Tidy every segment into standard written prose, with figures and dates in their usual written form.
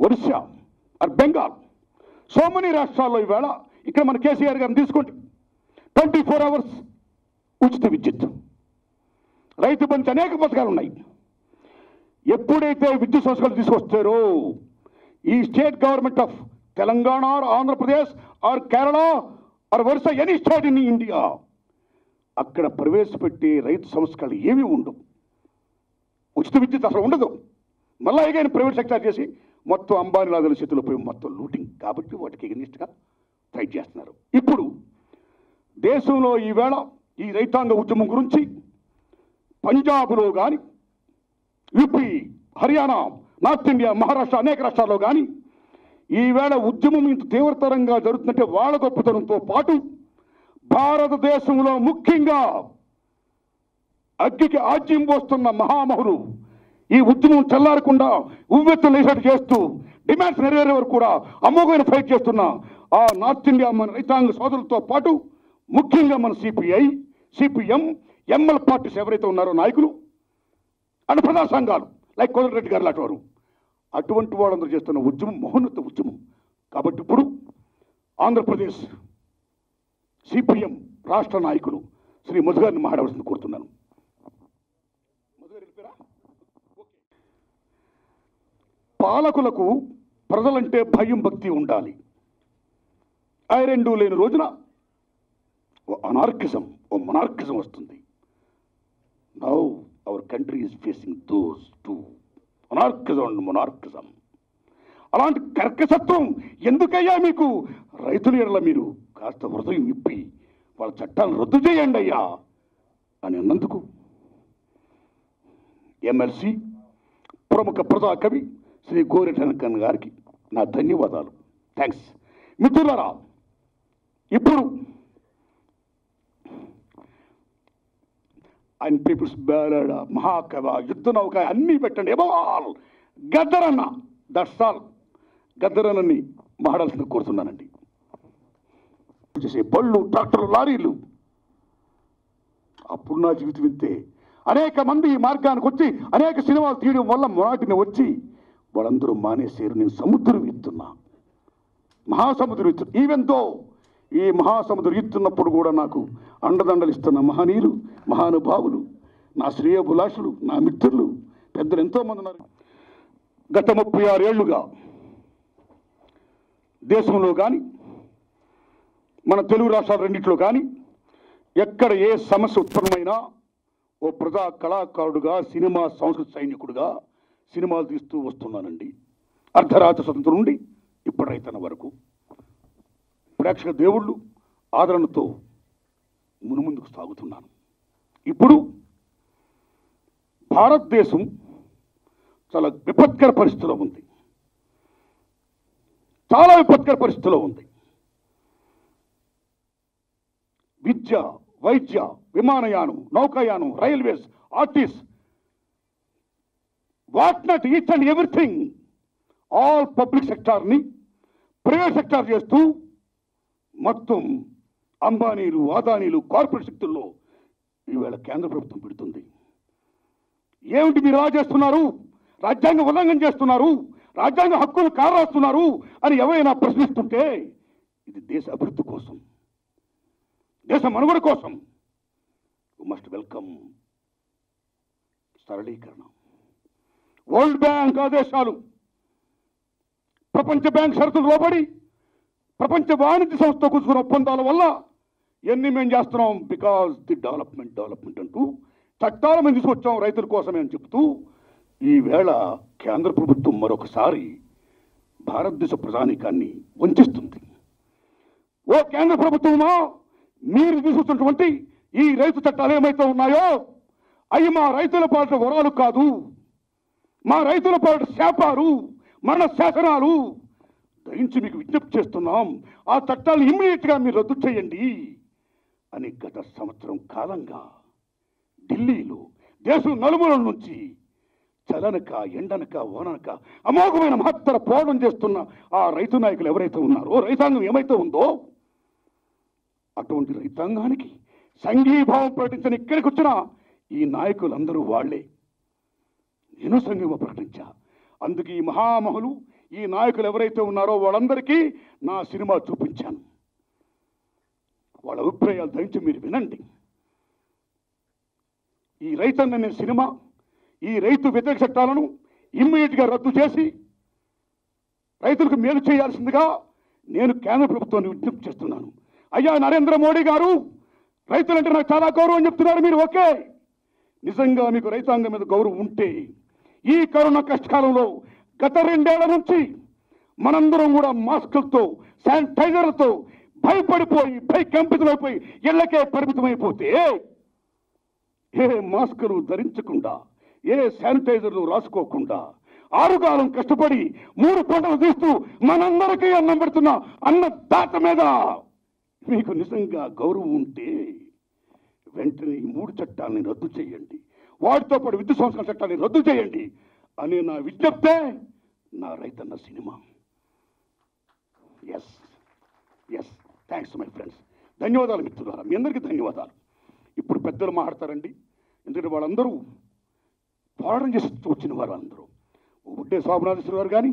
Odisha or Bengal, so many రాష్ట్రాల్లో ఈవేళ ఇక్కడ మన కేసీఆర్ గారిని తీసుకోండి, 24 hours ఉచిత విద్యుత్, రైతు బంధు, అనేక పథకాలు ఉన్నాయి. ఎప్పుడైతే విద్యుత్ సంస్థలు తీసుకొస్తారో ఈ state government of Telangana or Andhra Pradesh or Kerala or Orissa, any state in India, అక్కడ ప్రవేశపెట్టే రైతు సంస్థలు ఏమీ ఉండవు, ఉచిత విద్యుత్ అసలు ఉండదు. మళ్ళీ ఏదైనా ప్రైవేట్ సెక్టర్ చేసి మొత్తం అంబానీ లాదల చేతిలో పోయి మొత్తం లూటింగ్. కాబట్టి వాటికి ఎగనిస్ట్గా ఫైట్ చేస్తున్నారు. ఇప్పుడు దేశంలో ఈవేళ ఈ రైతాంగ ఉద్యమం గురించి పంజాబ్లో కానీ, UP, Haryana, north India, Maharashtra, అనేక రాష్ట్రాల్లో కానీ ఈవేళ ఉద్యమం ఇంత తీవ్రతరంగా జరుగుతుందంటే వాళ్ళ గొప్పతనంతో పాటు భారతదేశంలో ముఖ్యంగా అగ్గికి ఆజ్యం పోస్తున్న మహామహులు ఈ ఉద్యమం చల్లారకుండా ఉవ్వెత్తులు లేసేట్టు చేస్తూ డిమాండ్స్ నెరవేరే వరకు కూడా అమోఘమైన ఫైట్ చేస్తున్న ఆ నార్త్ ఇండియా మన రైతాంగ సోదరులతో పాటు ముఖ్యంగా మన సిపిఐ, సిపిఎం, ఎంఎల్ పార్టీస్ ఎవరైతే ఉన్నారో నాయకులు అండ్ ప్రజా సంఘాలు లైక్ కోదండరెడ్డి గారు లాంటి వారు, అటువంటి వాళ్ళందరూ చేస్తున్న ఉద్యమం మహోన్నత ఉద్యమం. కాబట్టి ఇప్పుడు ఆంధ్రప్రదేశ్ సిపిఎం రాష్ట్ర నాయకులు శ్రీ మధు గారిని మాట్లాడవలసింది కోరుతున్నాను. పాలకులకు ప్రజలంటే భయం, భక్తి ఉండాలి. ఆ రెండు లేని రోజున అనార్కిజం, మొనార్కిజం వస్తుంది. Now our country is facing those two, anarchism and monarchism. అలాంటి కర్కసత్వం ఎందుకయ్యా మీకు? రైతుల ఎడల మీరు కాస్త హృదయం ఇప్పి వాళ్ళ చట్టాలను రద్దు చేయండి అయ్యా అని అన్నందుకు ఎమ్మెల్సీ, ప్రముఖ ప్రజా కవి శ్రీ గోరెటెనకన్ గారికి నా ధన్యవాదాలు, థ్యాంక్స్. మిత్రులారా, ఇప్పుడు ఆయన పీపుల్స్ బ్యాలెడ్, మహాకవ, యుద్ధ నౌక అన్నీ పెట్టండి. ఎబాల్ గద్దరన్న, దట్స్ ఆల్. గద్దరన్నని మాడాల్సింది కోరుతున్నానండి. చేసే బళ్ళు, ట్రాక్టర్లు, లారీలు, అప్పుడు నా జీవితం ఇంతే. అనేక మంది ఈ మార్గానికి వచ్చి అనేక సినిమాలు తీయడం వల్ల మొనాటిని వచ్చి వాళ్ళందరూ మానేశారు. నేను సముద్రం ఇస్తున్నా, మహాసముద్రం ఇస్తున్నా. ఈవెన్ దో ఈ మహాసముద్రం ఇస్తున్నప్పుడు కూడా నాకు అండదండలు ఇస్తున్న మహనీయులు, మహానుభావులు, నా శ్రేయోభిలాషులు, నా మిత్రులు, పెద్దలు ఎంతోమంది ఉన్నారు. గత 36 ఏళ్లుగా దేశంలో కానీ మన తెలుగు రాష్ట్రాల రెండింటిలో కానీ ఎక్కడ ఏ సమస్య ఉత్పన్నమైనా ఓ ప్రజా కళాకారుడుగా, సినిమా సంస్కృతి సైనికుడుగా సినిమాలు తీస్తూ వస్తున్నానండి. అర్ధరాత్రి స్వతంత్రం నుండి ఇప్పుడు రైతన్న వరకు ప్రేక్షక దేవుళ్ళు ఆదరణతో మునుముందుకు సాగుతున్నాను. ఇప్పుడు భారతదేశం చాలా విపత్కర పరిస్థితిలో ఉంది, చాలా విపత్కర పరిస్థితిలో ఉంది. విద్య, వైద్య, విమానయానం, నౌకాయానం, రైల్వేస్, ఆర్టీస్, what not, each and everything, all public సెక్టార్ని ప్రైవేట్ సెక్టార్ చేస్తూ మొత్తం అంబానీలు, అదానీలు, కార్పొరేట్ శక్తుల్లో ఈవేళ కేంద్ర ప్రభుత్వం పెడుతుంది. ఏమిటి మీరు ఎలా చేస్తున్నారు? రాజ్యాంగ ఉల్లంఘన చేస్తున్నారు, రాజ్యాంగ హక్కులు కారాస్తున్నారు అని ఎవరైనా ప్రశ్నిస్తుంటే ఇది దేశ అభివృద్ధి కోసం, దేశ మనుగడ కోసం. యు మస్ట్ వెల్కమ్ సరళీకరణ. వరల్డ్ బ్యాంక్ ఆదేశాలు, ప్రపంచ బ్యాంక్ షరతులు లోబడి ప్రపంచ వాణిజ్య సంస్థ కూర్చుకున్న ఒప్పందాల వల్ల ఎన్ని మేము చేస్తున్నాం, బికాజ్ ది డెవలప్మెంట్ అంటూ చట్టాలు మేము తీసుకొచ్చాం రైతుల కోసమే అని చెబుతూ ఈవేళ కేంద్ర ప్రభుత్వం మరొకసారి భారతదేశ ప్రజానీకాన్ని వంచిస్తుంది. ఓ కేంద్ర ప్రభుత్వమా, మీరు తీసుకొచ్చినటువంటి ఈ రైతు చట్టాలు ఏమైతే ఉన్నాయో అవి మా రైతుల పాలిట వరాలు కాదు, మా రైతుల పాలిట శాపాలు, మరణ శాసనాలు. దయించి మీకు విజ్ఞప్తి చేస్తున్నాం, ఆ చట్టాలను ఇమ్మీడియట్గా మీరు రద్దు చేయండి అని గత సంవత్సరం కాలంగా ఢిల్లీలో దేశం నలుమూలల నుంచి చలనక, ఎండనక, ఓననక అమోఘమైన మహత్తర పోరాటం చేస్తున్న ఆ రైతు నాయకులు ఎవరైతే ఉన్నారో, రైతాంగం ఏమైతే ఉందో, అటువంటి రైతాంగానికి సంఘీభావం ప్రకటించని ఇక్కడికి వచ్చిన ఈ నాయకులందరూ వాళ్లే. నేను సంఘీభావం ప్రకటించా. అందుకే ఈ మహామహులు ఈ నాయకులు ఎవరైతే ఉన్నారో వాళ్ళందరికీ నా సినిమా చూపించాను. వాళ్ళ అభిప్రాయాలు దయచేసి మీరు వినండి. ఈ రైతన్న సినిమా, ఈ రైతు వ్యతిరేక చట్టాలను ఇమ్మీడియట్గా రద్దు చేసి రైతులకు మేలు చేయాల్సిందిగా నేను కేంద్ర ప్రభుత్వాన్ని విజ్ఞప్తి చేస్తున్నాను. అయ్యా నరేంద్ర మోడీ గారు, రైతులంటే నాకు చాలా గౌరవం చెప్తున్నారు మీరు. ఓకే, నిజంగా మీకు రైతాంగం మీద గౌరవం ఉంటే ఈ కరోనా కష్టకాలంలో గత 2 ఏళ్ల నుంచి మనందరం కూడా మాస్కులతో, శానిటైజర్లతో భయపడిపోయి భయకంపితులైపోయి ఇళ్లకే పరిమితమైపోతే, ఏ మాస్కులు ధరించకుండా, ఏ శానిటైజర్లు రాసుకోకుండా 6 కాలం కష్టపడి 3 పంటలు తీస్తూ మనందరికీ అన్నం పెడుతున్న అన్నదాత మీద మీకు నిజంగా గౌరవం ఉంటే వెంటనే ఈ 3 చట్టాలని రద్దు చేయండి, వాటితో పాటు విద్యుత్ సంస్కరణ చట్టాన్ని రద్దు చేయండి అనే నా విజ్ఞప్తే నా Raithanna cinema. Yes yes thanks my friends. ధన్యవాదాలు మిత్రులారా, మీ అందరికీ ధన్యవాదాలు. ఇప్పుడు పెద్దలు మాట్లాడతారండి, ఎందుకంటే వాళ్ళందరూ పోరాటం చేసి వచ్చిన వారు. అందరూ బుడ్డే శోభనాథేశ్వర గారు కానీ,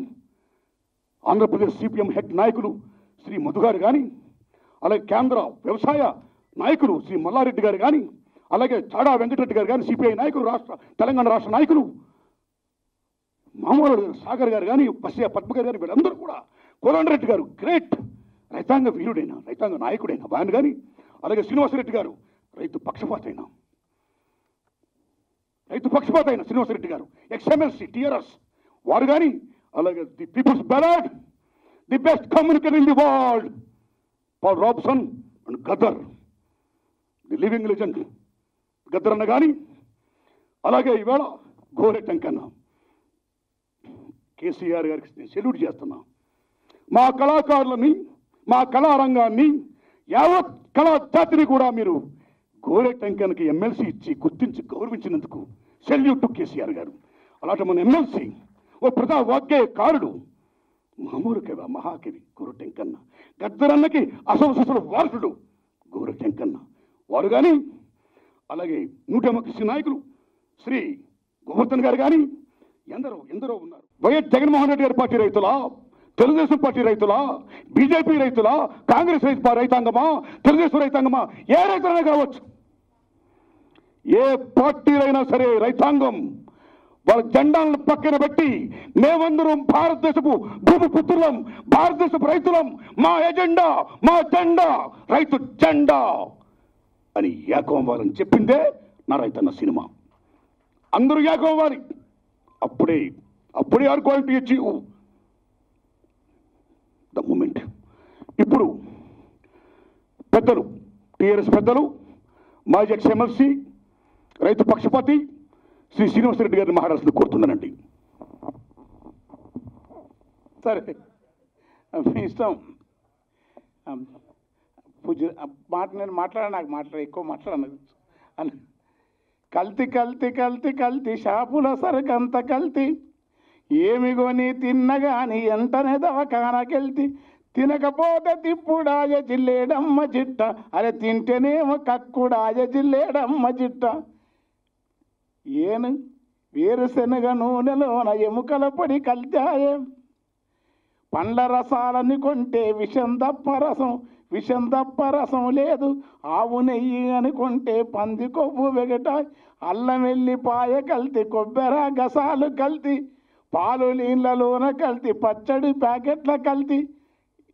ఆంధ్రప్రదేశ్ సిపిఎం హెడ్ నాయకులు శ్రీ మధు గారు కానీ, అలాగే కేంద్ర వ్యవసాయ నాయకులు శ్రీ మల్లారెడ్డి గారు కానీ, అలాగే చాడా వెంకటరెడ్డి గారు కానీ, సిపిఐ నాయకులు, తెలంగాణ రాష్ట్ర నాయకులు మామూలు సాగర్ గారు కానీ, బస్య పద్మ గారు కానీ, వీళ్ళందరూ కూడా, కోదండరెడ్డి గారు గ్రేట్ రైతాంగ వీరుడైన, రైతాంగ నాయకుడైన ఆయన కానీ, అలాగే శ్రీనివాసరెడ్డి గారు రైతు పక్షపాత అయిన శ్రీనివాసరెడ్డి గారు, ఎక్స్ఎంఎల్సీ టీఆర్ఎస్ వారు కానీ, అలాగే the people's ballad, the best communicator in the world Paul Robeson and Gaddar, the living legend Gaddar అన్న కానీ, అలాగే ఈవేళ గోరె టెంకన్న, కేసీఆర్ గారికి నేను సెల్యూట్ చేస్తున్నా. మా కళాకారులని, మా కళారంగాన్ని, యావత్ కళా జాతిని కూడా మీరు గోరె టెంకన్కి ఎమ్మెల్సీ ఇచ్చి గుర్తించి గౌరవించినందుకు సెల్యూట్ టు కేసీఆర్ గారు. అలాంటి మన ఎమ్మెల్సీ ఓ ప్రజా వాగ్గేయకారుడు, మామూలు కవి, మహాకవి గోరె టెంకన్న, గద్దరన్నకి అసలు వారసుడు గోరె టెంకన్న వారు కానీ, అలాగే 100 నాయకులు శ్రీ గోవర్ధన్ గారు కానీ, ఎందరో ఉన్నారు. వైఎస్ జగన్మోహన్ రెడ్డి గారి పార్టీ రైతులా, తెలుగుదేశం పార్టీ రైతులా, బీజేపీ రైతులా, కాంగ్రెస్ రైతాంగమా, తెలుగుదేశం రైతాంగమా, ఏ రైతులైనా కావచ్చు, ఏ పార్టీలైనా సరే రైతాంగం వాళ్ళ జెండాలను పక్కన పెట్టి మేమందరం భారతదేశపు భూమి పుత్రులం, భారతదేశపు రైతులం, మా ఎజెండా, మా జెండా రైతు జెండా అని ఏకం అవ్వాలని చెప్పిందే నా రైతన్న సినిమా. అందరూ ఏకం అవ్వాలి, అప్పుడే are going to achieve the moment. ఇప్పుడు పెద్దలు, టీఆర్ఎస్ పెద్దలు, మాజీ ఎక్స్ఎమ్మెల్సీ, రైతు పక్షపాతి శ్రీ శ్రీనివాసరెడ్డి గారిని మాట్లాడాల్సింది కోరుతున్నానండి. సరే, మీ ఇష్టం. నేను నాకు ఎక్కువ మాట్లాడను. కల్తీ షాపుల సరుకంత కల్తీ, ఏమి కొని తిన్నగాని ఎంటనే దవకానకెళ్తి, తినకపోతే తిప్పుడాయ జిల్లేడమ్మ చిట్ట, అరే తింటేనేమో కక్కుడాయ జిల్లేడమ్మ చిట్ట. వేరుశనగ నూనెలోన ఎముకల పొడి కల్తాయే, పండ్ల రసాలని కొంటే విషం తప్ప రసం లేదు, ఆవు నెయ్యి అనుకుంటే పంది కొవ్వు వెగటాయ్, అల్లం వెల్లిపాయ కల్తీ, కొబ్బెర గసాలు కల్తీ, పాలు నీళ్ళలోన కల్తీ, పచ్చడి ప్యాకెట్ల కల్తీ.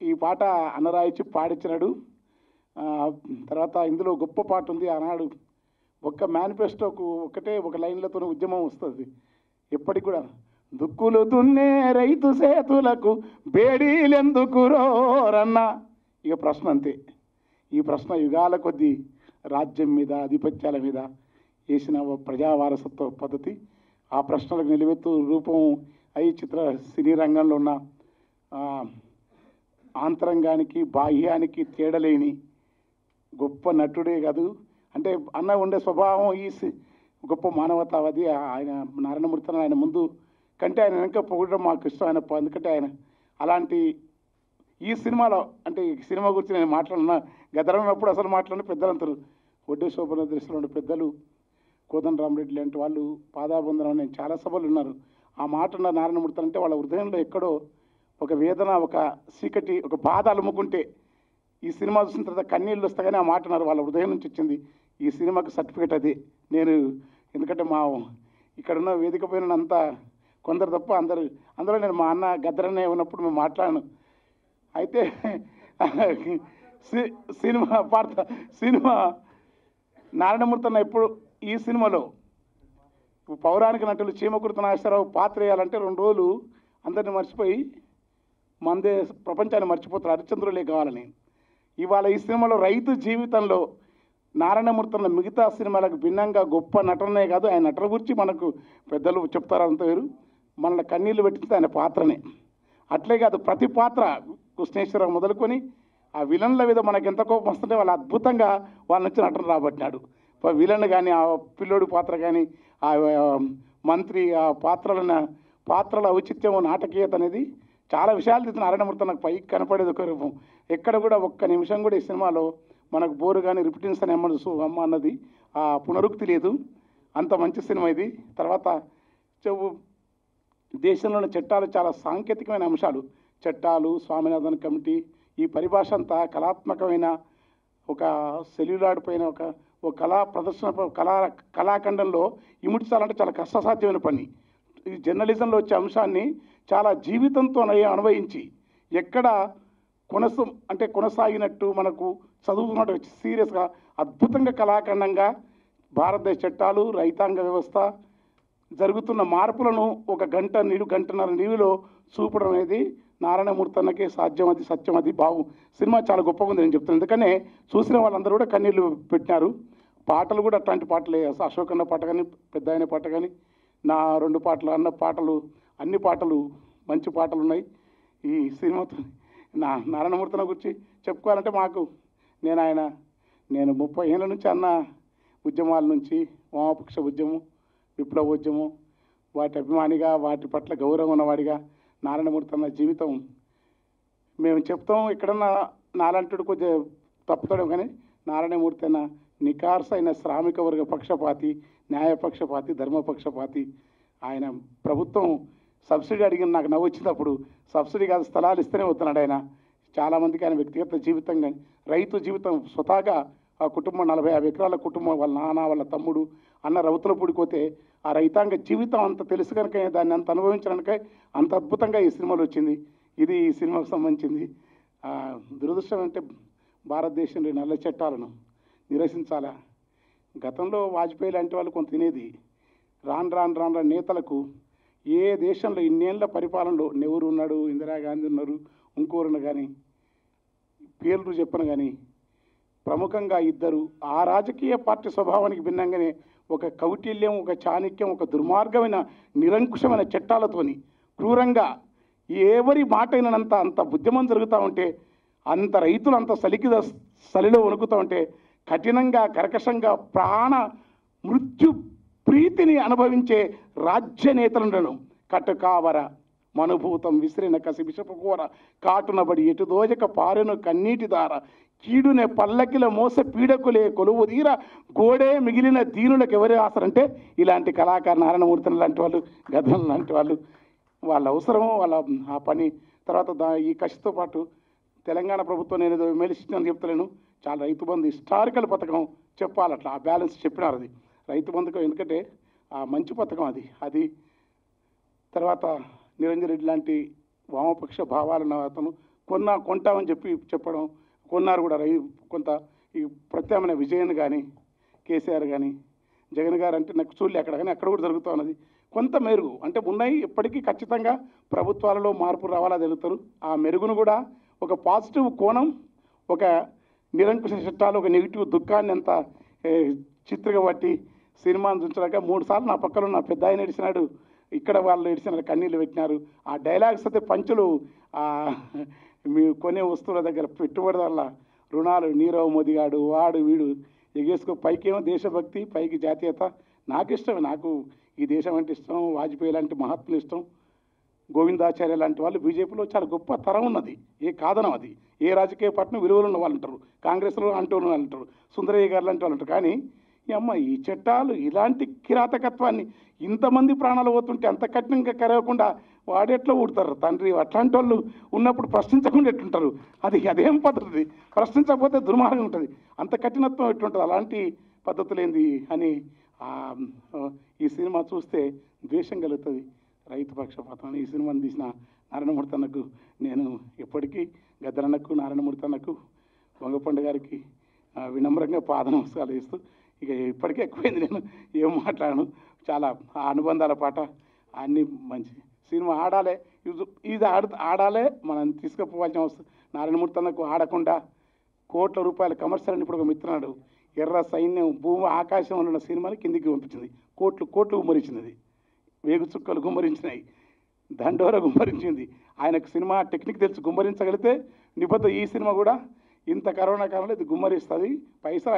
ఈ పాట అన్నరాయిచి పాడించినాడు. తర్వాత ఇందులో గొప్ప పాట ఉంది. ఆనాడు ఒక్క మేనిఫెస్టోకు ఒక లైన్లతో ఉద్యమం వస్తుంది ఎప్పటికి కూడా. దుక్కులు దున్నే రైతు సేతులకు బేడీలెందుకు రోరన్నా. ఇక ప్రశ్న అంతే. ఈ ప్రశ్న యుగాల కొద్దీ రాజ్యం మీద, ఆధిపత్యాల మీద వేసిన ప్రజా వారసత్వ పద్ధతి. ఆ ప్రశ్నలకు నిలువెత్తు రూపం అయి సినీ రంగంలో ఉన్న ఆంతరంగానికి బాహ్యానికి తేడలేని గొప్ప నటుడే కాదు, అంటే అన్న ఉండే స్వభావం ఈ గొప్ప మానవతావాది. ఆయన నారాయణమూర్తి ఆయన ముందు కంటే ఆయన వెనక పొగడడం మాకు ఇష్టం. ఆయన ఎందుకంటే ఆయన అలాంటి ఈ సినిమాలో, అంటే ఈ సినిమా గురించి నేను మాట్లాడిన గదరన్నప్పుడు అసలు మాట్లాడిన పెద్దలందరూ, ఒడ్డే శోభన దృష్టిలో ఉండే పెద్దలు, కోదండరామరెడ్డి లాంటి వాళ్ళు, పాదాబంధనం, నేను చాలా సభలు ఉన్నారు. ఆ మాట నారాయణమూర్తి అంటే వాళ్ళ హృదయంలో ఎక్కడో ఒక వేదన, ఒక చీకటి, ఒక బాధ అలుముకుంటే ఈ సినిమా చూసిన తర్వాత కన్నీళ్ళు వస్తాయని ఆ మాట అన్నారు. వాళ్ళ హృదయం నుంచి వచ్చింది ఈ సినిమాకి సర్టిఫికేట్ అది. నేను ఎందుకంటే ఇక్కడున్న వేదిక పైన అంతా కొందరు తప్ప అందులో నేను మా అన్న గద్దరనే ఉన్నప్పుడు మేము మాట్లాడాను. అయితే సినిమా నారాయణమూర్తి అన్న ఎప్పుడు ఈ సినిమాలో పౌరాణిక నటులు చీమకుర్తి నాగేశ్వరరావు పాత్ర వేయాలంటే 2 రోజులు అందరిని మర్చిపోయి మందే ప్రపంచాన్ని మర్చిపోతారు, హరిశ్చంద్రులే కావాలని. ఇవాళ ఈ సినిమాలో రైతు జీవితంలో నారాయణమూర్తి అన్న మిగతా సినిమాలకు భిన్నంగా గొప్ప నటనే కాదు, ఆయన నటన గురించి మనకు పెద్దలు చెప్తారు, అంత వేరు. మనల్ని కన్నీళ్లు పెట్టింది ఆయన పాత్రనే. అట్లే కాదు, ప్రతి పాత్ర కృష్ణేశ్వరరావు మొదలుకొని ఆ విలన్ల మీద మనకు ఎంత కోపం వస్తుంటే వాళ్ళు అద్భుతంగా వాళ్ళ నుంచి నటన రాబట్టినాడు. విలన్ కానీ, ఆ పిల్లోడి పాత్ర కానీ, ఆ మంత్రి, ఆ పాత్రల ఔచిత్యం, నాటకీయత అనేది చాలా విషయాలు తెచ్చిన నారాయణమూర్తి నాకు పైకి కనపడేది ఒక రూపం. ఎక్కడ కూడా ఒక్క నిమిషం కూడా ఈ సినిమాలో మనకు బోరు కానీ రిపిటెన్స్ అని అమ్మ అన్నది ఆ పునరుక్తి లేదు. అంత మంచి సినిమా ఇది. తర్వాత దేశంలోని చట్టాలు చాలా సాంకేతికమైన అంశాలు, చట్టాలు, స్వామినాథన్ కమిటీ, ఈ పరిభాష అంతా కళాత్మకమైన ఒక సెల్యులార్డ్ పైన ఒక కళా ప్రదర్శన, కళాఖండంలో ఇముడ్చాలంటే చాలా కష్టసాధ్యమైన పని. ఈ జర్నలిజంలో వచ్చే అంశాన్ని చాలా జీవితంతో అన్వయించి ఎక్కడ కొనసాగినట్టు మనకు చదువుకున్నట్టు సీరియస్గా అద్భుతంగా కళాఖండంగా భారతదేశ చట్టాలు, రైతాంగ వ్యవస్థ, జరుగుతున్న మార్పులను ఒక గంటన్నర నీవిలో చూపడం అనేది నారాయణమూర్తి అన్నకే సాధ్యం, అది సత్యం, అది సినిమా చాలా గొప్పగా ఉంది నేను చెప్తాను. ఎందుకనే చూసిన వాళ్ళందరూ కూడా కన్నీళ్ళు పెట్టినారు. పాటలు కూడా అట్లాంటి పాటలే, అశోక్ అన్న పాట కానీ, పెద్ద ఆయన పాట కానీ, నా 2 పాటలు, అన్న పాటలు, అన్ని పాటలు మంచి పాటలు ఉన్నాయి ఈ సినిమాతో. నారాయణమూర్తి గురించి చెప్పుకోవాలంటే నేను 30 ఏళ్ళ నుంచి అన్న ఉద్యమాల నుంచి, వామపక్ష ఉద్యమం, విప్లవోద్యమం, వాటి అభిమానిగా, వాటి పట్ల గౌరవం ఉన్నవాడిగా నారాయణమూర్తి అన్న జీవితం మేము చెప్తాం. ఎక్కడన్నా నాలంటుడు కొద్దిగా తప్పుతాడు కానీ నారాయణమూర్తి అన్న నికార్సైన శ్రామిక వర్గ పక్షపాతి, న్యాయపక్షపాతి, ధర్మపక్షపాతి. ఆయన ప్రభుత్వం సబ్సిడీ అడిగిన నాకు నవ్వు వచ్చినప్పుడు సబ్సిడీ కాదు స్థలాలు ఇస్తేనే వస్తున్నాడు ఆయన. చాలామందికి ఆయన వ్యక్తిగత జీవితం కానీ, రైతు జీవితం స్వతహాగా ఆ కుటుంబం 40-50 ఎకరాల కుటుంబం, వాళ్ళ నాన్న, వాళ్ళ తమ్ముడు, అన్న రౌతుల పూడిపోతే ఆ రైతాంగ జీవితం అంత తెలుసు కనుక దాన్ని అంత అనుభవించడానికే అంత అద్భుతంగా ఈ సినిమాలో వచ్చింది. ఇది ఈ సినిమాకు సంబంధించింది. దురదృష్టం అంటే భారతదేశంలో నల్ల చట్టాలను నిరసించాలా. గతంలో వాజ్పేయి లాంటి వాళ్ళు కొంత తినేది. రాను నేతలకు ఏ దేశంలో ఇన్నేళ్ల పరిపాలనలో నెహ్రూ ఉన్నాడు, ఇందిరాగాంధీ ఉన్నారు, ఇంకోరును కానీ పేర్లు చెప్పను కానీ ప్రముఖంగా ఇద్దరు ఆ రాజకీయ పార్టీ స్వభావానికి భిన్నంగానే ఒక కౌటిల్యం, ఒక చాణక్యం, ఒక దుర్మార్గమైన నిరంకుశమైన చట్టాలతోని క్రూరంగా ఎవరి మాట అయినంత అంత ఉద్యమం జరుగుతూ ఉంటే, అంత రైతులు అంత చలిలో వణుకుతూ ఉంటే కఠినంగా, కర్కశంగా ప్రాణ మృత్యు ప్రీతిని అనుభవించే రాజ్య నేతలను కటుకావర మనుభూతం విసిరిన కసి విషపుకోర కాటునబడి ఎటు దోజక పారెను కన్నీటి దార కీడునే పల్లకిల మోస పీడకులే కొలువు తీర గోడే మిగిలిన దీనులకు ఎవరి ఆసరంటే ఇలాంటి కళాకారు నారాయణమూర్తి లాంటి వాళ్ళు, గద్దం లాంటి వాళ్ళు, వాళ్ళ అవసరము, వాళ్ళ ఆ పని. తర్వాత ఈ కసితో పాటు తెలంగాణ ప్రభుత్వం నేను ఏదో విమర్శించని చెప్తలేను, చాలా రైతు బంధు హిస్టారికల్ పథకం చెప్పాలట్లా, ఆ బ్యాలెన్స్ చెప్పినారు. అది రైతు బంధుకం, ఎందుకంటే ఆ మంచి పథకం అది. తర్వాత నిరంజన్ రెడ్డి లాంటి వామపక్ష భావాలను అతను కొంటామని చెప్పడం, కొన్నారు కూడా. కొంత ఈ ప్రత్యామ్నాయ విజయన్ కానీ, కేసీఆర్ కానీ, జగన్ గారు అంటే నాకు చూడలే అక్కడ, కానీ అక్కడ కూడా జరుగుతూ ఉన్నది. కొంత మెరుగు అంటే ఉన్నాయి, ఇప్పటికీ ఖచ్చితంగా ప్రభుత్వాలలో మార్పు రావాలా జరుగుతారు. ఆ మెరుగును కూడా ఒక పాజిటివ్ కోణం, ఒక నిరంకుశ చట్టాలు, ఒక నెగిటివ్ దుఃఖాన్ని అంతా చిత్రగా బట్టి సినిమాను చూసాక 3 సార్లు నా పక్కన నా పెద్ద ఆయన ఏడిసినాడు, ఇక్కడ వాళ్ళు ఏడిసినారు, కన్నీళ్ళు పెట్టినారు. ఆ డైలాగ్స్ అయితే పంచులు, మీ కొనే వస్తువుల దగ్గర పెట్టుబడిదారుల రుణాలు, నీరవ్ మోదీగాడు, వాడు వీడు ఎగేసుకో, పైకేమో దేశభక్తి, పైకి జాతీయత. నాకు ఇష్టమే, నాకు ఈ దేశం అంటే ఇష్టం, వాజ్పేయి లాంటి మహాత్ములు ఇష్టం, గోవిందాచార్య లాంటి వాళ్ళు బీజేపీలో చాలా గొప్ప తరం ఉన్నది, ఏ కాదనం అది. ఏ రాజకీయ పార్టీని విలువలు ఉన్న వాళ్ళు అంటారు, కాంగ్రెస్లో అంటూ ఉన్న వాళ్ళు అంటారు, సుందరయ్య గారు లాంటి వాళ్ళు అంటారు. కానీ ఈ చట్టాలు ఇలాంటి కిరాతకత్వాన్ని, ఇంతమంది ప్రాణాలు పోతుంటే అంత కఠినంగా కరగకుండా వాడెట్లా ఊడతారు తండ్రి అట్లాంటి వాళ్ళు ఉన్నప్పుడు ప్రశ్నించకుండా ఎట్లుంటారు? అదేం పద్ధతి? ప్రశ్నించకపోతే దుర్మార్గం ఉంటుంది. అంత కఠినత్వం ఎట్లుంటుంది? అలాంటి పద్ధతులేంది అని ఈ సినిమా చూస్తే ద్వేషం కలుగుతుంది. రైతు పక్షపాతం. ఈ సినిమాని తీసిన నారాయణమూర్తి అన్నకు నేను ఎప్పటికీ, గద్దరన్నకు, నారాయణమూర్తి అన్నకు, వంగపండు గారికి వినమ్రంగా పాద నమస్కారాలు ఇస్తూ, ఇక ఇప్పటికే ఎక్కువైంది, నేను ఏం మాట్లాడను. చాలా అనుబంధాల పాట అన్నీ మంచి సినిమా. ఆడాలి, ఇది ఆడాలి, మనం తీసుకుపోవాల్సిన అవసరం. నారాయణమూర్తి అన్నకు ఆడకుండా కోట్ల రూపాయల కమర్షియల్ అని ఇప్పుడు ఒక మిత్రున్నాడు, ఎర్ర సైన్యం భూమి ఆకాశంలో ఉన్న సినిమాని కిందికి పంపించింది. కోట్లు గుమ్మరించింది. అది వేగు చుక్కలు గుమ్మరించినాయి, దండోర గుమ్మరించింది. ఆయనకు సినిమా టెక్నిక్ తెలిసి గుమ్మరించగలిగితే నిబద్ధ ఈ సినిమా కూడా ఇంత కరోనా కాలంలో ఇది గుమ్మరిస్తుంది. పైసలు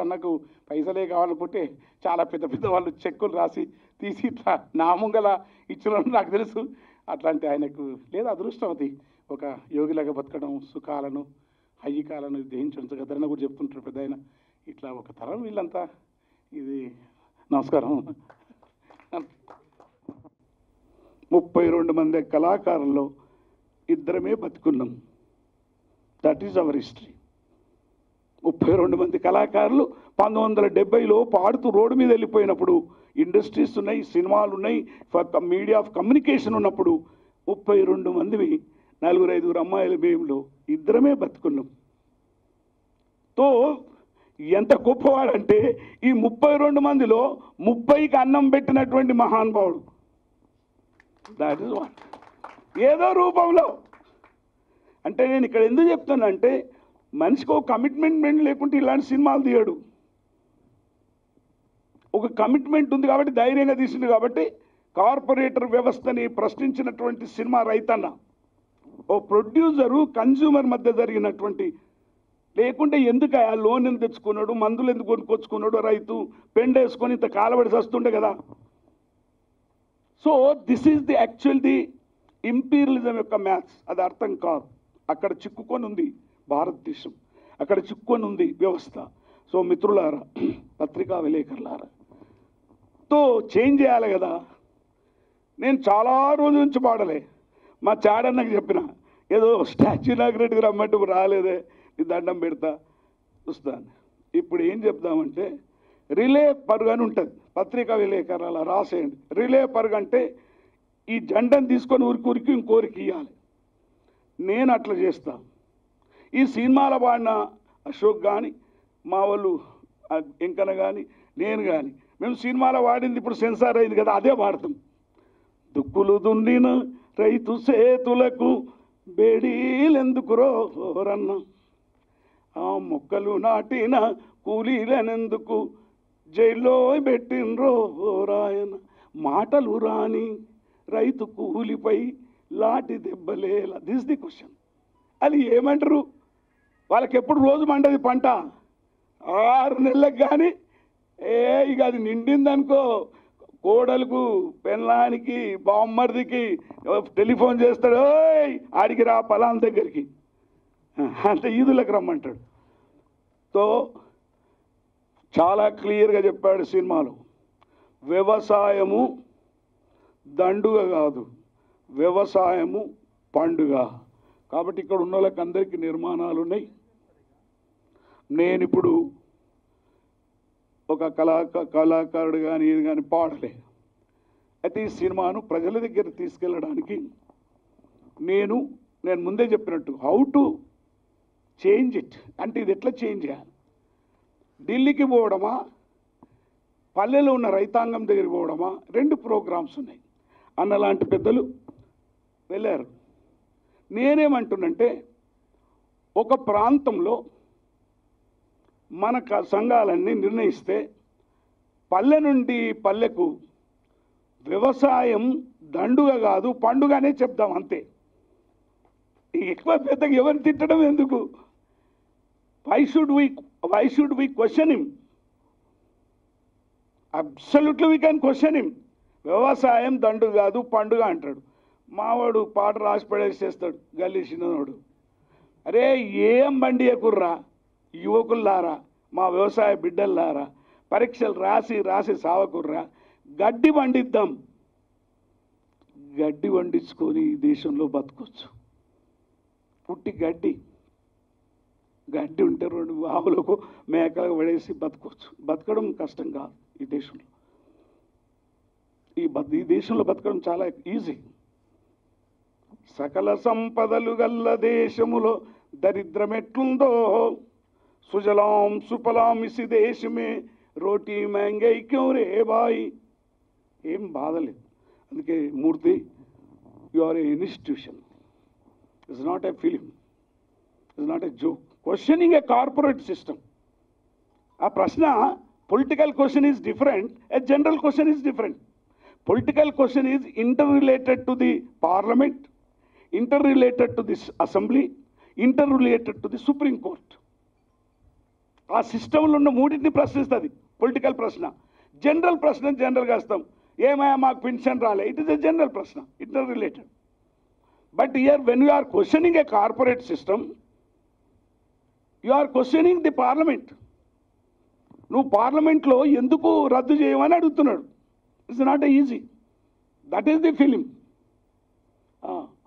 అన్నకు పైసలే కావాలనుకుంటే చాలా పెద్ద వాళ్ళు చెక్కులు రాసి తీసి ఇట్లా నా ముంగల ఇచ్చిన నాకు తెలుసు. అట్లాంటి ఆయనకు లేదా అదృష్టం అది ఒక యోగిలాగా బతకడం, సుఖాలను హయ్యికాలను దహించడం. గద్దరన్న కూడా చెప్తుంటారు పెద్ద ఆయన. ఇట్లా ఒక తరం వీళ్ళంతా. ఇది నమస్కారం. 32 మంది కళాకారుల్లో ఇద్దరమే బతుకున్నాం. That is our history. 32 మంది కళాకారులు 1970లో పాడుతూ రోడ్డు మీద వెళ్ళిపోయినప్పుడు, ఇండస్ట్రీస్ ఉన్నాయి, సినిమాలు ఉన్నాయి, మీడియా ఆఫ్ కమ్యూనికేషన్ ఉన్నప్పుడు 32 మందివి 4-5 అమ్మాయిల భీములో ఇద్దరమే బతుకున్నాం. తో ఎంత గొప్పవాడంటే ఈ 32 మందిలో 30కి అన్నం పెట్టినటువంటి మహానుభావుడు. That is what. ఏదో రూపంలో అంటే నేను ఇక్కడ ఎందుకు చెప్తానంటే, మనిషికి ఒక కమిట్మెంట్ లేకుంటే ఇలాంటి సినిమాలు తీయడు. ఒక కమిట్మెంట్ ఉంది కాబట్టి ధైర్యంగా తీసింది. కాబట్టి కార్పొరేటర్ వ్యవస్థని ప్రశ్నించినటువంటి సినిమా రైతన్న. ఓ ప్రొడ్యూసరు కన్జ్యూమర్ మధ్య జరిగినటువంటి, లేకుంటే ఎందుకు ఆ లోన్ ఎందుకు తెచ్చుకున్నాడు, మందులు ఎందుకు కొనుక్కొచ్చుకున్నాడు, రైతు పెండేసుకొని ఇంత కాలబడి వస్తుండే కదా. So this is the the imperialism యొక్క మ్యాథ్స్. అది అర్థం కాదు. అక్కడ చిక్కుకొని ఉంది భారతదేశం, అక్కడ చిక్కుకొని ఉంది వ్యవస్థ. సో మిత్రులారా, పత్రికా విలేకరులారా, తో చేంజ్ చేయాలి కదా. నేను చాలా రోజుల నుంచి పాడలే. మా చాడన్నకు చెప్పిన, ఏదో స్టాచ్యూ ఇనాగ్రేట్కి రమ్మంటే రాలేదే, నీ దండం పెడతా చూస్తాను. ఇప్పుడు ఏం చెప్దామంటే, రిలే పరుగు అని ఉంటుంది. పత్రికా విలేకరులు అలా రాసేయండి. రిలే పరుగు అంటే ఈ జెండాను తీసుకొని ఊరికి ఇంకోరికి ఇవ్వాలి. నేను అట్లా చేస్తాను. ఈ సినిమాల వాడిన అశోక్ కానీ, మా వాళ్ళు ఎంకన కానీ, నేను కానీ, మేము సినిమాలో వాడింది ఇప్పుడు సెన్సార్ అయింది కదా, అదే వాడతాం. దుక్కులు దున్నిన రైతు సేతులకు బేడీలెందుకు రోరన్న, ఆ మొక్కలు నాటిన కూలీలనెందుకు జైల్లో పెట్టినరో రాయన, మాటలు రాని రైతు కూలిపై లాటి దెబ్బలేలా. This the question. అది ఏమంటారు? వాళ్ళకి ఎప్పుడు రోజు మండది పంట, 6 నెలలకు కానీ ఇక అది నిండిందనుకో, కోడలకు, పెళ్ళానికి, బామ్మర్దికి టెలిఫోన్ చేస్తాడు, ఆడికి రా పలాన్ దగ్గరికి అంటే ఈదులకు రమ్మంటాడు. సో చాలా క్లియర్గా చెప్పాడు సినిమాలో, వ్యవసాయము దండుగ కాదు, వ్యవసాయము పండుగ. కాబట్టి ఇక్కడ ఉన్న వాళ్ళకి అందరికీ నిర్మాణాలు ఉన్నాయి. నేను ఇప్పుడు ఒక కళాకారుడు కానీ ఇది కానీ పాడలే. అయితే ఈ సినిమాను ప్రజల దగ్గర తీసుకెళ్ళడానికి నేను ముందే చెప్పినట్టు హౌ టు చేంజ్ ఇట్ అంటే ఇది ఎట్లా చేంజ్ చేయాలి. ఢిల్లీకి పోవడమా, పల్లెలో ఉన్న రైతాంగం దగ్గరికి పోవడమా, 2 ప్రోగ్రామ్స్ ఉన్నాయి. అన్నలాంటి పెద్దలు వెళ్ళారు. నేనేమంటున్నంటే, ఒక ప్రాంతంలో మన సంఘాలన్నీ నిర్ణయిస్తే పల్లె నుండి పల్లెకు వ్యవసాయం దండుగ కాదు పండుగనే చెప్దాం అంతే. ఎక్కువ పెద్దగా ఎవరిని తిట్టడం ఎందుకు? Why should we question him? Absolutely we can question him. వ్యవసాయం దండుగ కాదు పండుగ అంటాడు. మావాడు పాట రాసి పడేసేస్తాడు గల్లీసినోడు. అరే ఏం బండి ఎక్కుర్రా యువకుల్లారా, మా వ్యవసాయ బిడ్డల్లారా, పరీక్షలు రాసి సావకుర్రా, గడ్డి పండిద్దాం. గడ్డి వండించుకొని ఈ దేశంలో బతకొచ్చు. పుట్టి గడ్డి ఉంటే 2 ఆవులకు మేకలకు పడేసి బతకొచ్చు. బతకడం కష్టం కాదు ఈ దేశంలో. ఈ దేశంలో బతకడం చాలా ఈజీ. సకల సంపదలు గల్ల దేశములో దరిద్రం ఎట్లుందో, సుజలాం సుఫలాం ఇసి దేశమే రోటీ మ్యాంగై క్యూ రే బాయి. ఏం బాధలేదు. అందుకే Murthy, you are a institution, it's not a film, it's not a joke. Questioning a corporate system. ఆ ప్రశ్న political question is different, a general question is different. Political question is interrelated to the parliament, interrelated to the assembly, interrelated to the supreme court. ఆ సిస్టంలో ఉన్న మూడింటిని ప్రశ్నిస్తుంది political ప్రశ్న. General ప్రశ్న జనరల్గా వస్తాం, ఏమయ్యా మాకు పెన్షన్ రాలే, ఇట్ ఈస్ ఎ జనరల్ ప్రశ్న, interrelated. But here when you are questioning a corporate system, you are questioning the parliament. నువ్వు పార్లమెంట్లో ఎందుకు రద్దు చేయమని అడుగుతున్నాడు. It's not easy. That is the film.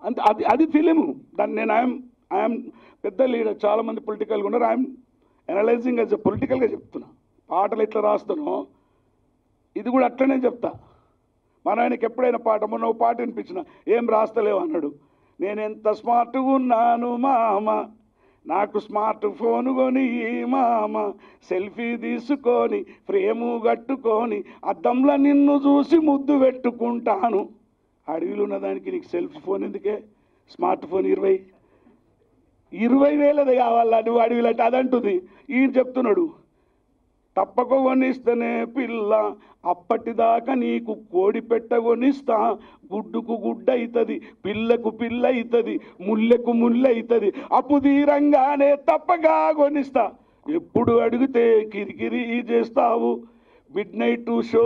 అంటే అది ఫిలిము. దాన్ని నేను ఐఎమ్ పెద్ద లీడర్, చాలామంది పొలిటికల్గా ఉన్నారు. ఐఎమ్ అనలైజింగ్ యాజ్ ఎ పొలిటికల్గా చెప్తున్నా. పాటలు ఎట్లా రాస్తానో ఇది కూడా అట్లనే చెప్తా. మన ఆయనకి ఎప్పుడైనా పాట, మొన్న పాట వినిపించిన, ఏం రాస్తలేవు అన్నాడు. నేను ఎంత స్మార్ట్గా ఉన్నాను మామ, నాకు స్మార్ట్ ఫోన్ కొని మామ, సెల్ఫీ తీసుకొని ఫ్రేము కట్టుకొని అద్దంలో నిన్ను చూసి ముద్దు పెట్టుకుంటాను. అడవిలో ఉన్నదానికి నీకు సెల్ఫీ ఫోన్ ఎందుకే? స్మార్ట్ ఫోన్ 20,000 కావాలా నువ్వు అడవిలో అంటే? అదంటుంది. ఈయన చెప్తున్నాడు, తప్పక కొనిస్తేనే పిల్ల, అప్పటిదాకా నీకు కోడి పెట్ట కొనిస్తా, గుడ్డుకు గుడ్డ అవుతుంది, పిల్లకు పిల్ల అవుతుంది, ముల్లెకు ముల్లె అవుతుంది, అప్పు తీరంగానే తప్పగా కొనిస్తా, ఎప్పుడు అడిగితే కిరికిరి చేస్తావు, మిడ్ నైట్ షో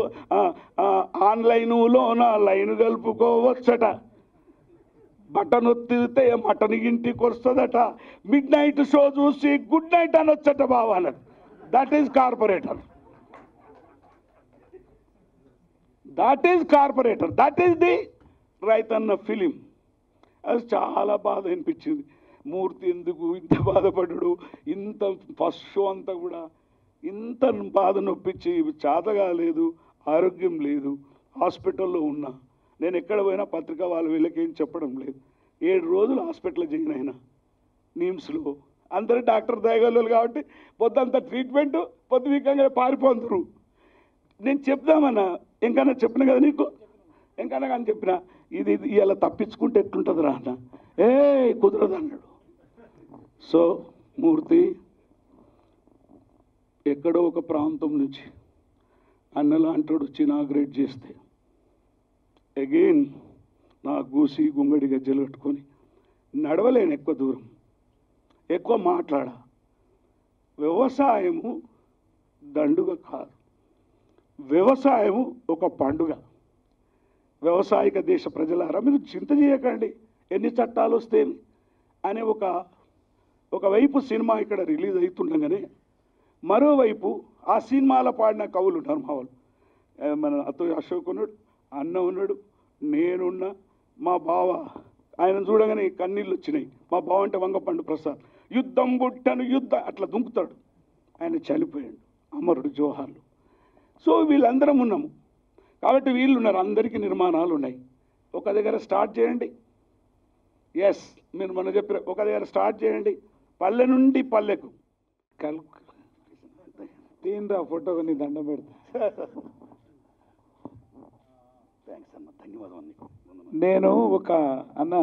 ఆన్లైనులో నా లైన్ కలుపుకోవచ్చట, బటన్ ఒత్తితే మటన్ ఇంటికి వస్తుందట, మిడ్ నైట్ షో చూసి గుడ్ నైట్ అనొచ్చట బాబా అన్నది. That is corporator. That is corporator. That is the రైతన్న ఫిలిం. అది చాలా బాధ అనిపించింది. మూర్తి ఎందుకు ఇంత బాధపడ్డాడు, ఇంత ఫస్ట్ షో అంతా కూడా ఇంత బాధ నొప్పించి, చేత కాలేదు, ఆరోగ్యం లేదు, హాస్పిటల్లో ఉన్నా. నేను ఎక్కడ పోయినా పత్రిక వాళ్ళు వీళ్ళకేం చెప్పడం లేదు. 7 రోజులు హాస్పిటల్లో జాయిన్ అయినా నిమ్స్లో. అందరూ డాక్టర్ దయగలరు కాబట్టి పొద్దంతా ట్రీట్మెంటు, పొద్దువీకంగా పారిపోతురు. నేను చెప్దామన్నా, ఇంకన్నా చెప్పిన కదా నీకు, ఇంకన్నా కానీ చెప్పిన ఇది ఇలా తప్పించుకుంటే ఎట్లుంటుంది రా అన్న. కుదరదు అన్నాడు. సో మూర్తి ఎక్కడో ఒక ప్రాంతం నుంచి అన్నలాంటోడు వచ్చి ఇనాగ్రేట్ చేస్తే అగైన్ నా గూసి గుంగడి గజ్జలు కట్టుకొని నడవలేను ఎక్కువ దూరం, ఎక్కువ మాట్లాడ. వ్యవసాయము దండుగ కాదు, వ్యవసాయము ఒక పండుగ. వ్యవసాయక దేశ ప్రజలారా మీరు చింత చేయకండి ఎన్ని చట్టాలు వస్తేమి అనే ఒకవైపు సినిమా ఇక్కడ రిలీజ్ అవుతుండగానే మరోవైపు ఆ సినిమాలో పాడిన కవులు ఉన్నారు మా వాళ్ళు. మన అతో అశోక్ ఉన్నాడు, అన్న ఉన్నాడు, నేనున్నా, మా బావ. ఆయన చూడగానే కన్నీళ్ళు వచ్చినాయి. మా బావ అంటే వంగపండు ప్రసాద్. యుద్ధం పుట్టను అట్లా దుంకుతాడు. ఆయన చనిపోయాడు, అమరుడు జోహార్లు. సో వీళ్ళందరం ఉన్నాము కాబట్టి వీళ్ళు ఉన్నారు, అందరికీ నిర్మాణాలు ఉన్నాయి. ఒక దగ్గర స్టార్ట్ చేయండి. ఎస్, మీరు మొన్న చెప్పారు, ఒక దగ్గర స్టార్ట్ చేయండి, పల్లె నుండి పల్లెకు తీన్రా ఫోటో నీ దండం పెడతా. థ్యాంక్స్ అన్న, ధన్యవాదాలు నీకు. నేను ఒక అన్న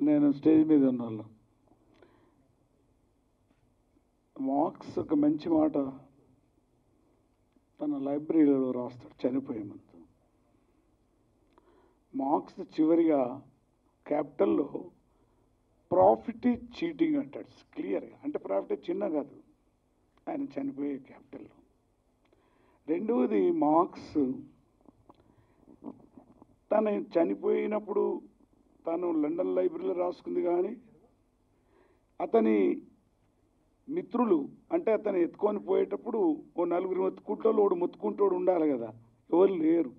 నేను స్టేజ్ మీద ఉన్న వాళ్ళు మార్క్స్ ఒక మంచి మాట తన లైబ్రరీలో రాస్తాడు చనిపోయే ముందు. మార్క్స్ చివరిగా క్యాపిటల్లో ప్రాఫిట్ ఈజ్ చీటింగ్ అంటాడు క్లియర్గా. అంటే ప్రాఫిట్ చిన్న కాదు ఆయన చనిపోయే క్యాపిటల్లో. రెండవది మార్క్స్ తను చనిపోయినప్పుడు తను లండన్ లైబ్రరీలో రాసుకుంది, కానీ అతని మిత్రులు అంటే అతను ఎత్తుకొని పోయేటప్పుడు ఓ నలుగురు మొత్తుకుంటోళ్ళు ఓడు మొత్తుకుంటోడు ఉండాలి కదా, ఎవరు లేరు.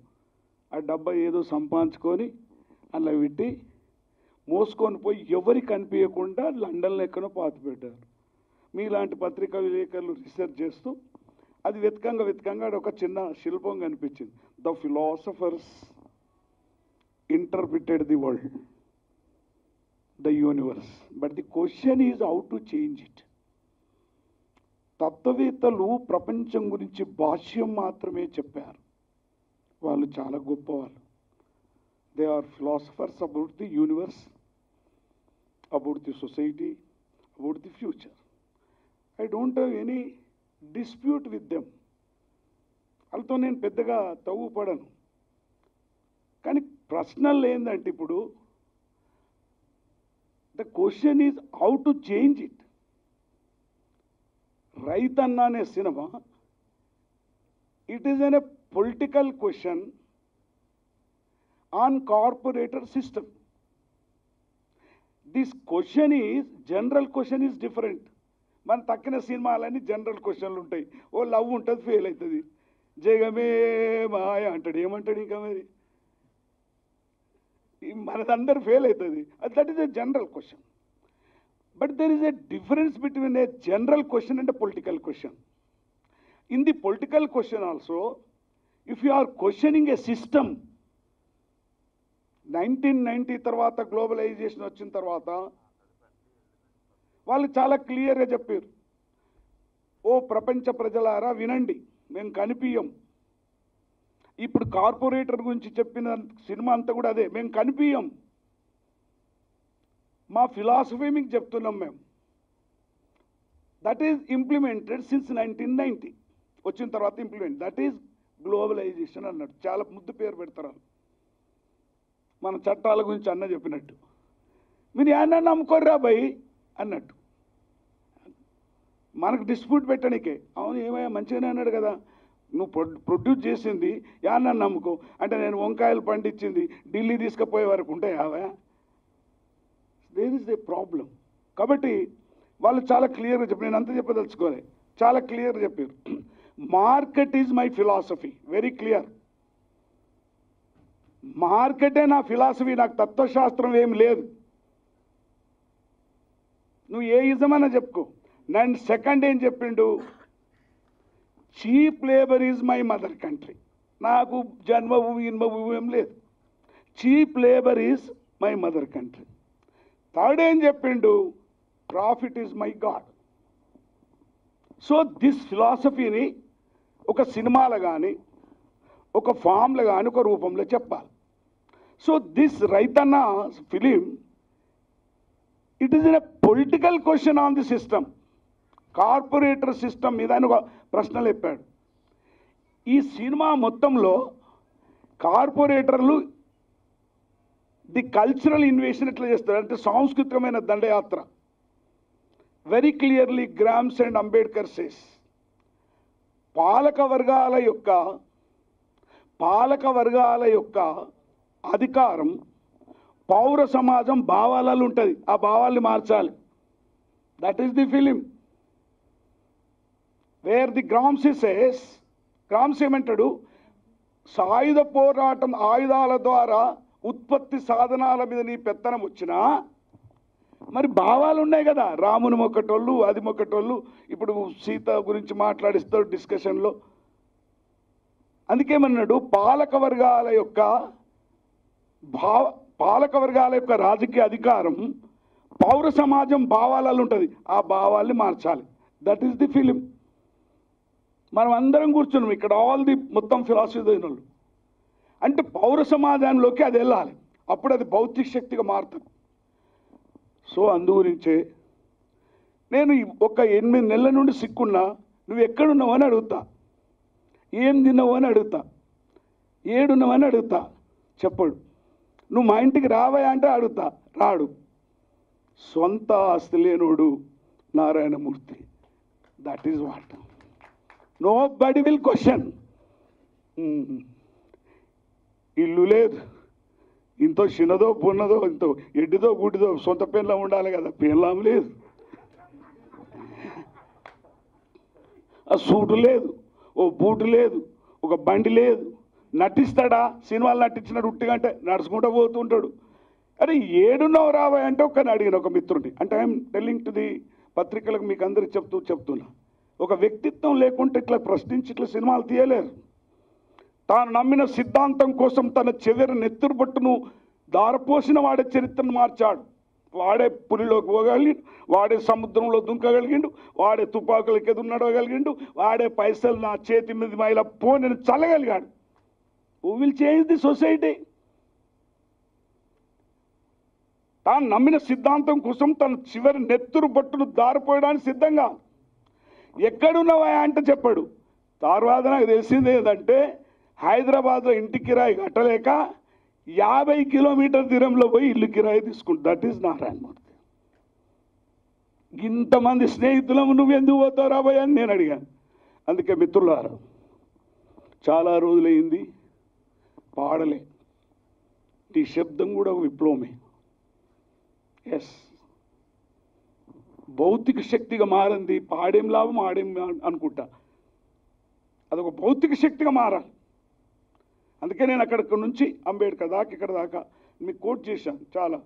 ఆ డబ్బా ఏదో సంపాదించుకొని అలా పెట్టి మోసుకొని పోయి ఎవరికి కనిపించకుండా లండన్లో ఎక్కడో పాతి పెట్టారు. మీలాంటి పత్రికా విలేకరులు రీసెర్చ్ చేస్తూ అది వెతకంగా ఒక చిన్న శిల్పం కనిపించింది. The philosophers interpreted the world, the universe, but the question is how to change it. తత్వవేత్తలు ప్రపంచం గురించి భాష్యం మాత్రమే చెప్పారు. వాళ్ళు చాలా గొప్పవాళ్ళు. They are philosophers about the universe, about the society, about the future. I don't have any dispute with them. వాళ్ళతో నేను పెద్దగా తవ్వుపడను. కానీ ప్రశ్నలు ఏంటంటే ఇప్పుడు the question is how to change it. Raithanna అనే సినిమా it is an a political question on corporator system. This question is general question is different. మన తక్కిన సినిమాలన్నీ జనరల్ క్వశ్చన్లు ఉంటాయి. ఓ లవ్ ఉంటుంది, ఫెయిల్ అవుతుంది, జగమే మాయ అంటాడు, ఏమంటాడు ఇంకా మరి, మనదందరూ ఫెయిల్ అవుతుంది. That is a general question. But there is a difference between a general question and a political question. In the political question also, if you are questioning a system, 1990 తర్వాత globalisation వచ్చిన తర్వాత వాళ్ళు చాలా క్లియర్గా చెప్పారు, ఓ ప్రపంచ ప్రజలారా వినండి, మేము కనిపించం. ఇప్పుడు కార్పొరేటర్ గురించి చెప్పిన సినిమా అంతా కూడా అదే, మేము కనిపించం, మా ఫిలాసఫీ మీకు చెప్తున్నాం మేము. That is implemented since 1990. వచ్చిన తర్వాత ఇంప్లిమెంట్, దట్ ఈజ్ గ్లోబలైజేషన్ అన్నట్టు. చాలా ముద్దు పేరు పెడతారు మన చట్టాల గురించి అన్న చెప్పినట్టు. మీరు ఏమన్నా నమ్ముకోర్రా భయ్ అన్నట్టు, మనకు డిస్ప్యూట్ పెట్టడానికే. అవును ఏమయ్యా మంచిగానే అన్నాడు కదా, నువ్వు ప్రొడ్యూస్ చేసింది ఏమన్నా నమ్ముకో అంటే, నేను వంకాయలు పండించింది ఢిల్లీ తీసుకుపోయే వరకు ఉంటాయా? There is the problem. కాబట్టి వాళ్ళు చాలా క్లియర్గా చెప్పారు, నేను అంతా చెప్పదలుచుకోలే, చాలా క్లియర్గా చెప్పారు. Market is my philosophy, very clear. మార్కెటే నా ఫిలాసఫీ, నాకు తత్వశాస్త్రం ఏం లేదు. నువ్వు ఏ ఇజమన్నా చెప్పుకో. నేను సెకండ్ ఏం చెప్పిండు, cheap labour is my mother country. నాకు జన్మభూమి జన్మభూమి ఏం లేదు, cheap labour is my mother country. Third ఏం చెప్పిండు, profit is my god. So this ఫిలాసఫీని ఒక సినిమాలో కానీ ఒక ఫామ్లో కానీ ఒక రూపంలో చెప్పాలి. So this Raithanna film it is a political question on the system, corporator system మీద అని ఒక ప్రశ్నలు చెప్పాడు. ఈ సినిమా మొత్తంలో కార్పొరేటర్లు ది కల్చరల్ ఇన్వేషన్ ఎట్లా చేస్తారు అంటే, సాంస్కృతికమైన దండయాత్ర. Very clearly grams and Ambedkar says, పాలక వర్గాల యొక్క అధికారం పౌర సమాజం భావాలలో ఉంటుంది, ఆ భావాల్ని మార్చాలి. That is the film wear the Gramsci says. Gramsci ఏమంటాడు, సాయుధ పోరాటం ఆయుధాల ద్వారా ఉత్పత్తి సాధనాల మీద నీ పెత్తనం వచ్చినా మరి భావాలు ఉన్నాయి కదా, రాముని మొక్కటోళ్ళు అది మొక్కటోళ్ళు. ఇప్పుడు సీత గురించి మాట్లాడిస్తారు డిస్కషన్లో. అందుకేమన్నాడు, పాలక వర్గాల యొక్క రాజకీయ అధికారం పౌర సమాజం భావాలలో ఉంటుంది, ఆ భావాల్ని మార్చాలి. That is the film. మనం అందరం కూర్చున్నాం ఇక్కడ, ఆల్ ది మొత్తం ఫిలాసఫీ అయిన వాళ్ళు. అంటే పౌర సమాజంలోకి అది వెళ్ళాలి, అప్పుడు అది భౌతిక శక్తిగా మారుతుంది. సో అందు గురించే నేను ఒక 8 నెలల నుండి సిక్కున్నా, నువ్వు ఎక్కడున్నావు అని అడుగుతా, ఏం తిన్నావు అని అడుగుతా, ఏడున్నావని అడుగుతా, చెప్పడు. నువ్వు మా ఇంటికి రావా అంటే అడుగుతా, రాడు. సొంత ఆస్తి లేనోడు Narayana Murthy. That is what. Nobody will question. ఇల్లు లేదు, ఇంతో చిన్నదో పున్నదో ఇంతో ఎడ్డిదో గుడ్డిదో సొంత పెళ్ళం ఉండాలి కదా, పెళ్ళం లేదు. ఆ సూటు లేదు, ఓ బూటు లేదు, ఒక బండి లేదు. నటిస్తాడా? సినిమాలు నటించినాడు ఉట్టిగా అంటే నడుచుకుంటూ పోతుంటాడు. అరే ఏడున్నావు రావాయి అంటే ఒక్కని అడిగిన ఒక మిత్రుడిని. అంటే ఐఎమ్ టెల్లింగ్ టు ది పత్రికలకు మీకు అందరికి చెప్తున్నా, ఒక వ్యక్తిత్వం లేకుంటే ఇట్లా ప్రశ్నించి ఇట్లా సినిమాలు తీయలేరు. తాను నమ్మిన సిద్ధాంతం కోసం తన చివరి నెత్తురు బొట్టును దారపోసిన వాడే చరిత్రను మార్చాడు. వాడే పులిలోకి పోగలిగిండు, వాడే సముద్రంలో దుంకగలిగిండు, వాడే తుపాకులకి ఎదురు నడవగలిగిండు, వాడే పైసలు నా చేతి మీద మైల పోనని చల్లగలిగాడు. Who will change the society? తాను నమ్మిన సిద్ధాంతం కోసం తన చివరి నెత్తురు బొట్టును దారిపోయడానికి సిద్ధంగా. ఎక్కడున్నవా అంటే చెప్పాడు. తర్వాత నాకు తెలిసింది ఏంటంటే హైదరాబాద్లో ఇంటి కిరాయి కట్టలేక 50 కిలోమీటర్ దూరంలో పోయి ఇల్లు కిరాయి తీసుకుంటు. That is Narayana Murthy. ఇంతమంది స్నేహితులము నువ్వు ఎందుకు పోతావు రాబోయ్ అని నేను అడిగాను. అందుకే మిత్రులారా, చాలా రోజులైంది పాడలే. నీ శబ్దం కూడా ఒక విప్లవమే. ఎస్, భౌతిక శక్తిగా మారింది. పాడేం లాభం ఆడేం అనుకుంటా. అదొక భౌతిక శక్తిగా మారాలి. అందుకే నేను అక్కడి నుంచి అంబేద్కర్ దాకా ఇక్కడ దాకా మీకు కోట్ చేశాను. చాలా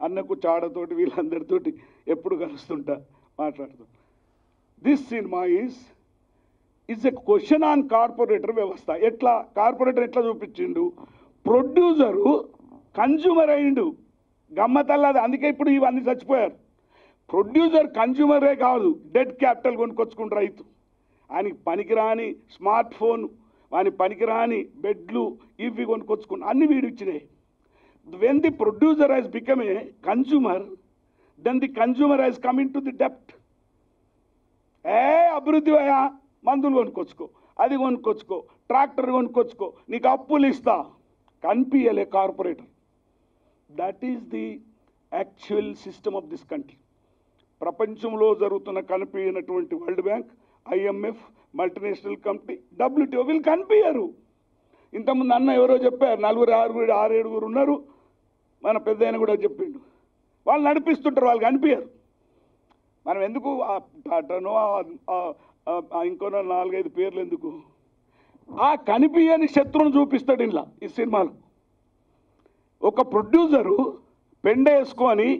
అన్నకు చాడతోటి వీళ్ళందరితోటి ఎప్పుడు కలుస్తుంటా, మాట్లాడుతూ. This cinema is a question on corporator వ్యవస్థ. ఎట్లా కార్పొరేటర్ ఎట్లా చూపించిండు? ప్రొడ్యూసరు కన్జ్యూమర్ అయిండు. గమ్మతల్లాది. అందుకే ఇప్పుడు ఇవన్నీ చచ్చిపోయారు. ప్రొడ్యూసర్ కన్జ్యూమరే కాదు, డెడ్ క్యాపిటల్ కొనుక్కొచ్చుకుంటు రైతు. ఆయనకి పనికిరాని స్మార్ట్ ఫోన్, ఆయన పనికిరాని బెడ్లు ఇవి కొనుక్కొచ్చుకుని అన్ని వీడు ఇచ్చినాయి. When the producer has become a consumer, then the consumer has come into the డెప్ట్. అభివృద్ధి అయ్యా, మందులు కొనుక్కొచ్చుకో, అది కొనుక్కొచ్చుకో, ట్రాక్టర్ కొనుక్కొచ్చుకో, నీకు అప్పులు ఇస్తా. కనిపించలే corporator. That is the actual system of this country. ప్రపంచంలో జరుగుతున్న కనిపించినటువంటి world bank, IMF, multinational company, WTO వీళ్ళు కనిపించారు. ఇంతకుముందు అన్న ఎవరో చెప్పారు, 4, 6, 7 ఉన్నారు. మన పెద్ద ఆయన కూడా చెప్పిండు. వాళ్ళు నడిపిస్తుంటారు, వాళ్ళు కనిపించారు. మనం ఎందుకు టాటానో ఇంకో 4-5 పేర్లు ఎందుకు? ఆ కనిపించని శత్రువును చూపిస్తాడు ఇలా ఈ సినిమాలో. ఒక ప్రొడ్యూసరు పెండ వేసుకొని